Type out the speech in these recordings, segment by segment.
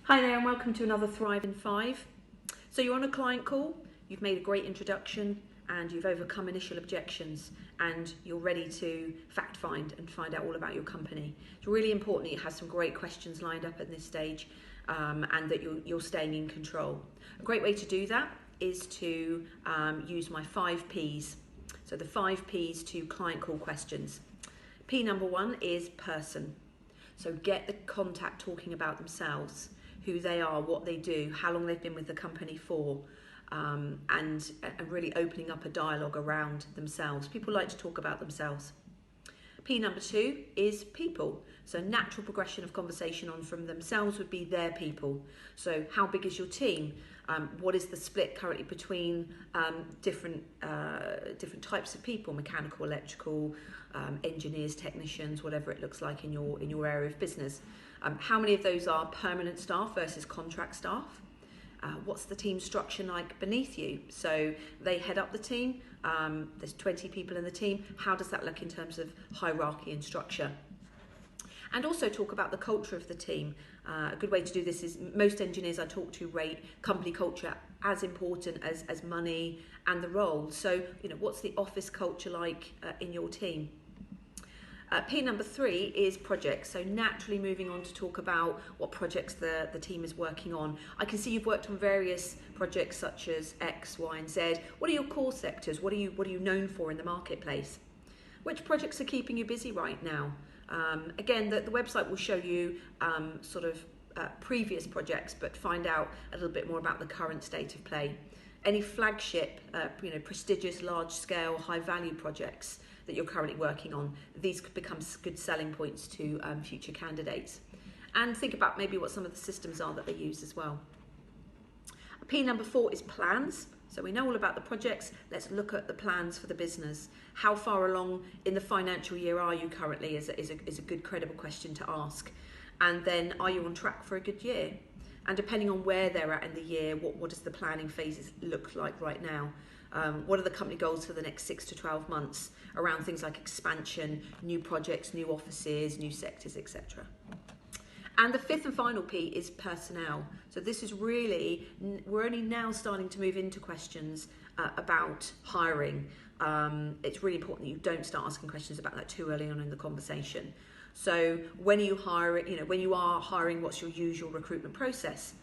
Hi there and welcome to another Thrive in 5. So you're on a client call, you've made a great introduction and you've overcome initial objections and you're ready to fact find and find out all about your company. It's really important that you have some great questions lined up at this stage and that you're staying in control. A great way to do that is to use my 5 Ps. So the 5 Ps to client call questions. P number 1 is person. So get the contact talking about themselves, who they are, what they do, how long they've been with the company for, and really opening up a dialogue around themselves. People like to talk about themselves. P number 2 is people. So natural progression of conversation on from themselves would be their people. So how big is your team? What is the split currently between different types of people, mechanical, electrical, engineers, technicians, whatever it looks like in your area of business. How many of those are permanent staff versus contract staff? What's the team structure like beneath you? So they head up the team, there's 20 people in the team. How does that look in terms of hierarchy and structure? And also talk about the culture of the team. A good way to do this is most engineers I talk to rate company culture as important as money and the role. So, what's the office culture like in your team? P number 3 is projects. So naturally moving on to talk about what projects the team is working on. I can see you've worked on various projects such as X, Y, and Z. What are your core sectors? What are you known for in the marketplace? Which projects are keeping you busy right now? Again, the website will show you previous projects, but find out a little bit more about the current state of play. Any flagship, prestigious, large-scale, high-value projects that you're currently working on, these could become good selling points to future candidates. And think about maybe what some of the systems are that they use as well. P number 4 is plans. So we know all about the projects. Let's look at the plans for the business. How far along in the financial year are you currently is a good credible question to ask. And then are you on track for a good year? And depending on where they're at in the year, what does the planning phases look like right now? What are the company goals for the next 6 to 12 months around things like expansion, new projects, new offices, new sectors, etc. And the 5th and final P is personnel. So this is really, we're only now starting to move into questions about hiring. It's really important that you don't start asking questions about that too early on in the conversation. So when you hire, when you are hiring, what's your usual recruitment process?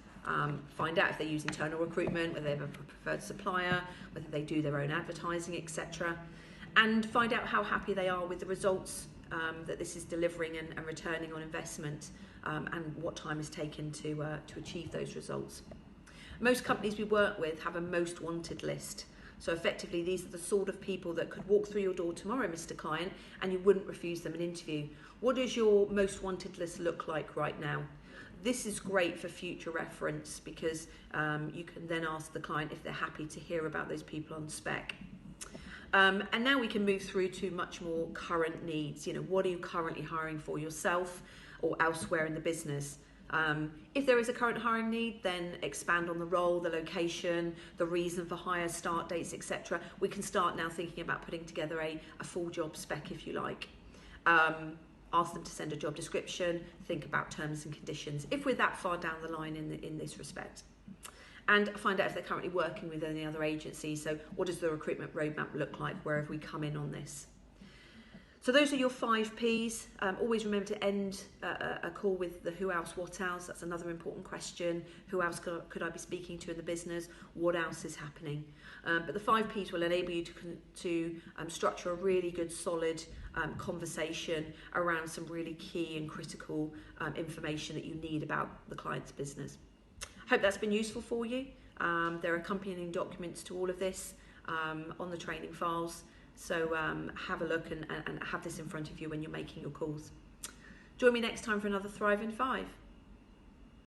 Find out if they use internal recruitment, whether they have a preferred supplier, whether they do their own advertising, etc. And find out how happy they are with the results that this is delivering and returning on investment, and what time is taken to achieve those results. Most companies we work with have a most wanted list. So effectively, these are the sort of people that could walk through your door tomorrow, Mr. Client, and you wouldn't refuse them an interview. What does your most wanted list look like right now? This is great for future reference because you can then ask the client if they're happy to hear about those people on spec. And now we can move through to much more current needs. What are you currently hiring for yourself or elsewhere in the business? If there is a current hiring need, then expand on the role, the location, the reason for hire, start dates, etc. We can start now thinking about putting together a full job spec, if you like. Ask them to send a job description, think about terms and conditions, if we're that far down the line in this respect. And find out if they're currently working with any other agencies. So what does the recruitment roadmap look like? Where have we come in on this? So those are your 5 Ps. Always remember to end a call with the who else, what else. That's another important question. Who else could I be speaking to in the business? What else is happening? But the 5 Ps will enable you to structure a really good, solid conversation around some really key and critical information that you need about the client's business. Hope that's been useful for you. There are accompanying documents to all of this on the training files. So have a look and have this in front of you when you're making your calls. Join me next time for another Thrive in 5.